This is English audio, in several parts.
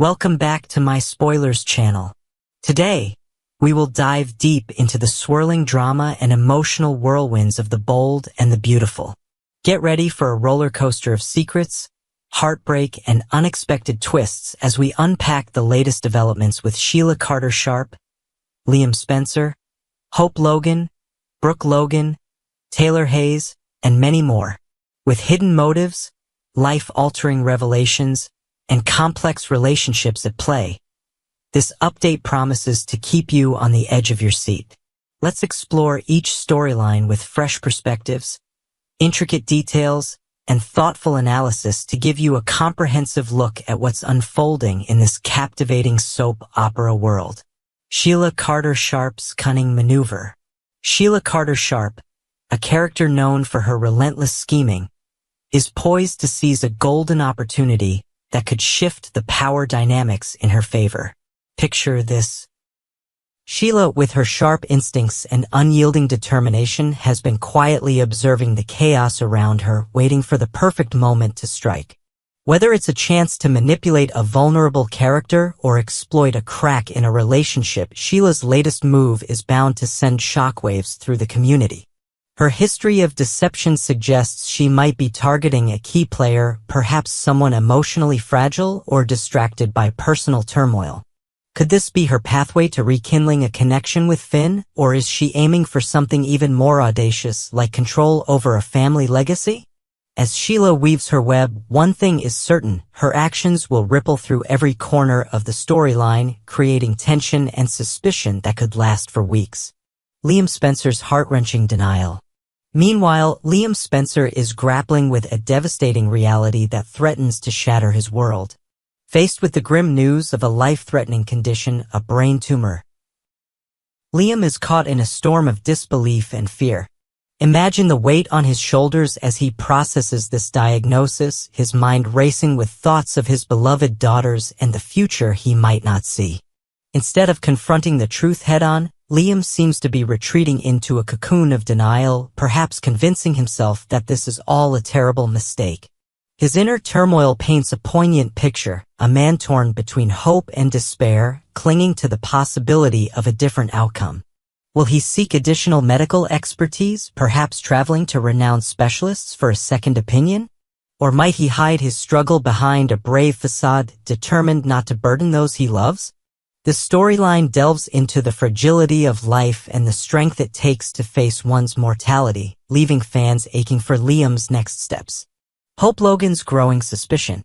Welcome back to my spoilers channel. Today, we will dive deep into the swirling drama and emotional whirlwinds of the bold and the beautiful. Get ready for a roller coaster of secrets, heartbreak, and unexpected twists as we unpack the latest developments with Sheila Carter-Sharp, Liam Spencer, Hope Logan, Brooke Logan, Taylor Hayes, and many more. With hidden motives, life-altering revelations, and complex relationships at play, this update promises to keep you on the edge of your seat. Let's explore each storyline with fresh perspectives, intricate details, and thoughtful analysis to give you a comprehensive look at what's unfolding in this captivating soap opera world. Sheila Carter-Sharp's cunning maneuver. Sheila Carter-Sharp, a character known for her relentless scheming, is poised to seize a golden opportunity that could shift the power dynamics in her favor. Picture this. Sheila, with her sharp instincts and unyielding determination, has been quietly observing the chaos around her, waiting for the perfect moment to strike. Whether it's a chance to manipulate a vulnerable character or exploit a crack in a relationship, Sheila's latest move is bound to send shockwaves through the community. Her history of deception suggests she might be targeting a key player, perhaps someone emotionally fragile or distracted by personal turmoil. Could this be her pathway to rekindling a connection with Finn, or is she aiming for something even more audacious, like control over a family legacy? As Sheila weaves her web, one thing is certain: her actions will ripple through every corner of the storyline, creating tension and suspicion that could last for weeks. Liam Spencer's heart-wrenching denial. Meanwhile, Liam Spencer is grappling with a devastating reality that threatens to shatter his world. Faced with the grim news of a life-threatening condition, a brain tumor, Liam is caught in a storm of disbelief and fear. Imagine the weight on his shoulders as he processes this diagnosis, his mind racing with thoughts of his beloved daughters and the future he might not see. Instead of confronting the truth head-on, Liam seems to be retreating into a cocoon of denial, perhaps convincing himself that this is all a terrible mistake. His inner turmoil paints a poignant picture, a man torn between hope and despair, clinging to the possibility of a different outcome. Will he seek additional medical expertise, perhaps traveling to renowned specialists for a second opinion? Or might he hide his struggle behind a brave facade, determined not to burden those he loves? This storyline delves into the fragility of life and the strength it takes to face one's mortality, leaving fans aching for Liam's next steps. Hope Logan's growing suspicion.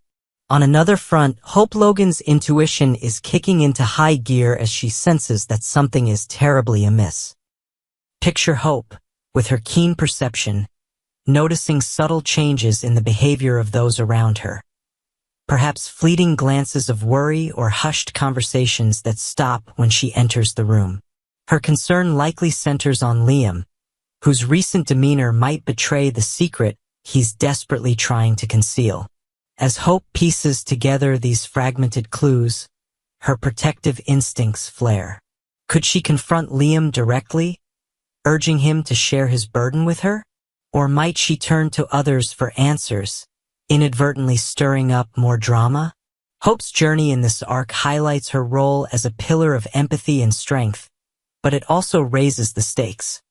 On another front, Hope Logan's intuition is kicking into high gear as she senses that something is terribly amiss. Picture Hope, with her keen perception, noticing subtle changes in the behavior of those around her. Perhaps fleeting glances of worry or hushed conversations that stop when she enters the room. Her concern likely centers on Liam, whose recent demeanor might betray the secret he's desperately trying to conceal. As Hope pieces together these fragmented clues, her protective instincts flare. Could she confront Liam directly, urging him to share his burden with her? Or might she turn to others for answers, inadvertently stirring up more drama? Hope's journey in this arc highlights her role as a pillar of empathy and strength, but it also raises the stakes.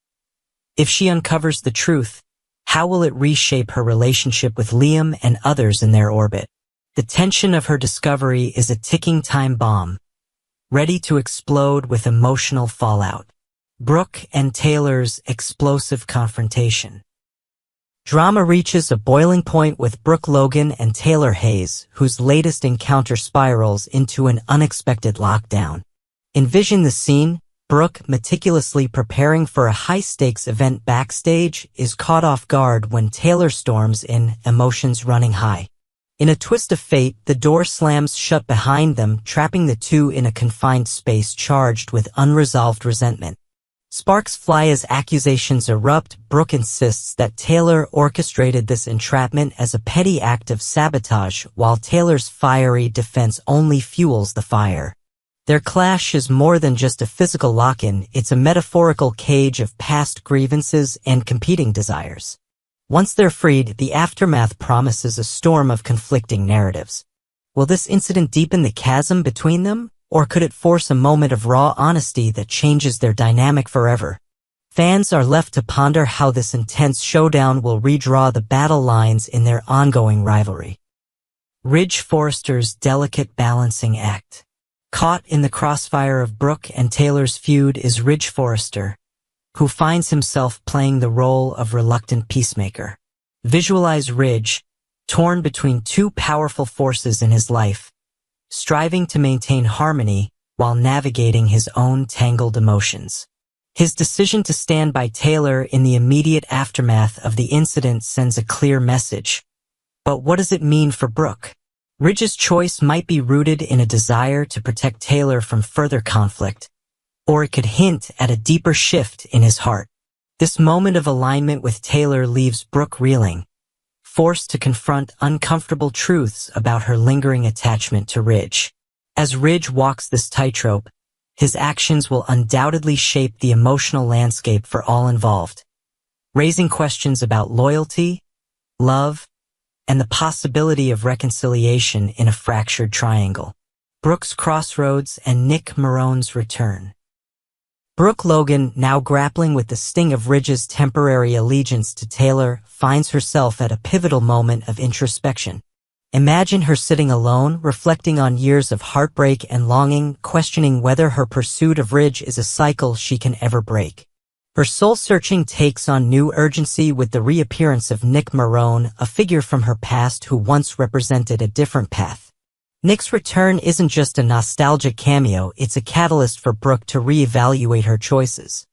If she uncovers the truth, how will it reshape her relationship with Liam and others in their orbit? The tension of her discovery is a ticking time bomb, ready to explode with emotional fallout. Brooke and Taylor's explosive confrontation. Drama reaches a boiling point with Brooke Logan and Taylor Hayes, whose latest encounter spirals into an unexpected lockdown. Envision the scene. Brooke, meticulously preparing for a high-stakes event backstage, is caught off guard when Taylor storms in, emotions running high. In a twist of fate, the door slams shut behind them, trapping the two in a confined space charged with unresolved resentment. Sparks fly as accusations erupt. Brooke insists that Taylor orchestrated this entrapment as a petty act of sabotage, while Taylor's fiery defense only fuels the fire. Their clash is more than just a physical lock-in, it's a metaphorical cage of past grievances and competing desires. Once they're freed, the aftermath promises a storm of conflicting narratives. Will this incident deepen the chasm between them, or could it force a moment of raw honesty that changes their dynamic forever? Fans are left to ponder how this intense showdown will redraw the battle lines in their ongoing rivalry. Ridge Forrester's delicate balancing act. Caught in the crossfire of Brooke and Taylor's feud is Ridge Forrester, who finds himself playing the role of reluctant peacemaker. Visualize Ridge, torn between two powerful forces in his life, striving to maintain harmony while navigating his own tangled emotions. His decision to stand by Taylor in the immediate aftermath of the incident sends a clear message. But what does it mean for Brooke? Ridge's choice might be rooted in a desire to protect Taylor from further conflict, or it could hint at a deeper shift in his heart. This moment of alignment with Taylor leaves Brooke reeling, forced to confront uncomfortable truths about her lingering attachment to Ridge. As Ridge walks this tightrope, his actions will undoubtedly shape the emotional landscape for all involved, raising questions about loyalty, love, and the possibility of reconciliation in a fractured triangle. Brookes Crossroads and Nick Marone's return. Brooke Logan, now grappling with the sting of Ridge's temporary allegiance to Taylor, finds herself at a pivotal moment of introspection. Imagine her sitting alone, reflecting on years of heartbreak and longing, questioning whether her pursuit of Ridge is a cycle she can ever break. Her soul-searching takes on new urgency with the reappearance of Nick Marone, a figure from her past who once represented a different path. Nick's return isn't just a nostalgic cameo, it's a catalyst for Brooke to reevaluate her choices.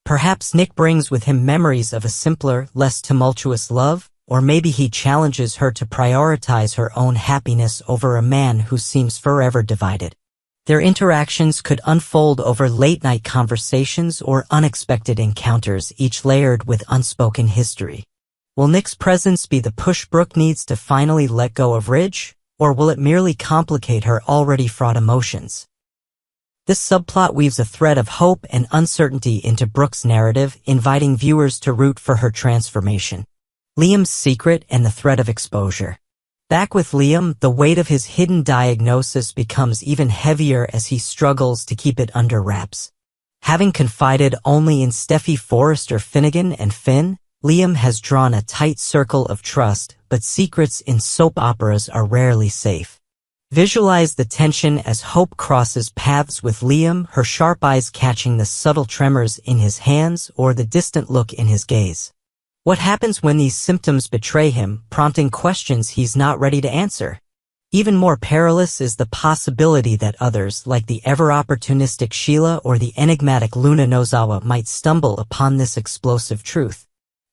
Perhaps Nick brings with him memories of a simpler, less tumultuous love, or maybe he challenges her to prioritize her own happiness over a man who seems forever divided. Their interactions could unfold over late-night conversations or unexpected encounters, each layered with unspoken history. Will Nick's presence be the push Brooke needs to finally let go of Ridge, or will it merely complicate her already fraught emotions? This subplot weaves a thread of hope and uncertainty into Brooke's narrative, inviting viewers to root for her transformation. Liam's secret and the threat of exposure. Back with Liam, the weight of his hidden diagnosis becomes even heavier as he struggles to keep it under wraps. Having confided only in Steffi Forrester Finnegan and Finn, Liam has drawn a tight circle of trust, but secrets in soap operas are rarely safe. Visualize the tension as Hope crosses paths with Liam, her sharp eyes catching the subtle tremors in his hands or the distant look in his gaze. What happens when these symptoms betray him, prompting questions he's not ready to answer? Even more perilous is the possibility that others, like the ever-opportunistic Sheila or the enigmatic Luna Nozawa, might stumble upon this explosive truth.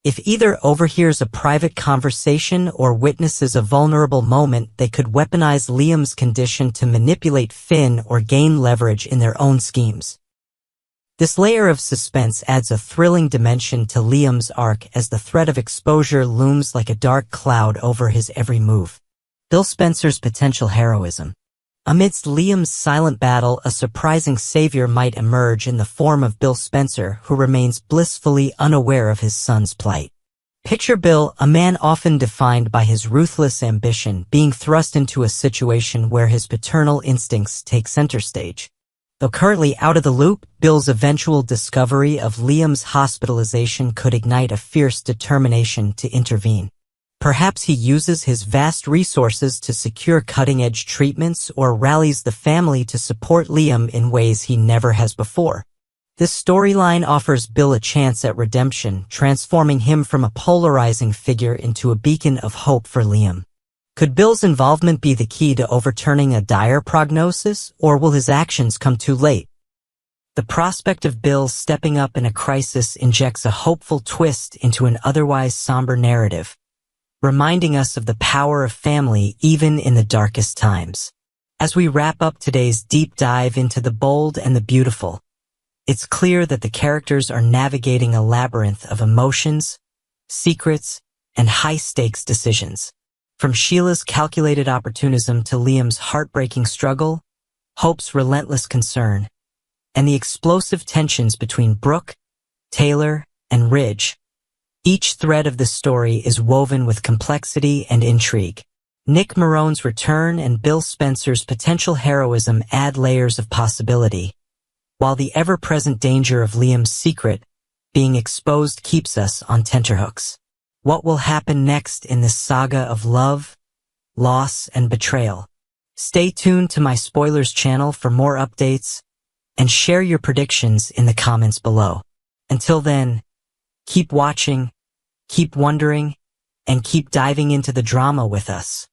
If either overhears a private conversation or witnesses a vulnerable moment, they could weaponize Liam's condition to manipulate Finn or gain leverage in their own schemes. This layer of suspense adds a thrilling dimension to Liam's arc as the threat of exposure looms like a dark cloud over his every move. Bill Spencer's potential heroism. Amidst Liam's silent battle, a surprising savior might emerge in the form of Bill Spencer, who remains blissfully unaware of his son's plight. Picture Bill, a man often defined by his ruthless ambition, being thrust into a situation where his paternal instincts take center stage. Though currently out of the loop, Bill's eventual discovery of Liam's hospitalization could ignite a fierce determination to intervene. Perhaps he uses his vast resources to secure cutting-edge treatments or rallies the family to support Liam in ways he never has before. This storyline offers Bill a chance at redemption, transforming him from a polarizing figure into a beacon of hope for Liam. Could Bill's involvement be the key to overturning a dire prognosis, or will his actions come too late? The prospect of Bill stepping up in a crisis injects a hopeful twist into an otherwise somber narrative, reminding us of the power of family even in the darkest times. As we wrap up today's deep dive into the bold and the beautiful, it's clear that the characters are navigating a labyrinth of emotions, secrets, and high-stakes decisions. From Sheila's calculated opportunism to Liam's heartbreaking struggle, Hope's relentless concern, and the explosive tensions between Brooke, Taylor, and Ridge, each thread of the story is woven with complexity and intrigue. Nick Marone's return and Bill Spencer's potential heroism add layers of possibility, while the ever-present danger of Liam's secret being exposed keeps us on tenterhooks. What will happen next in this saga of love, loss, and betrayal? Stay tuned to my Spoilers channel for more updates and share your predictions in the comments below. Until then, keep watching, keep wondering, and keep diving into the drama with us.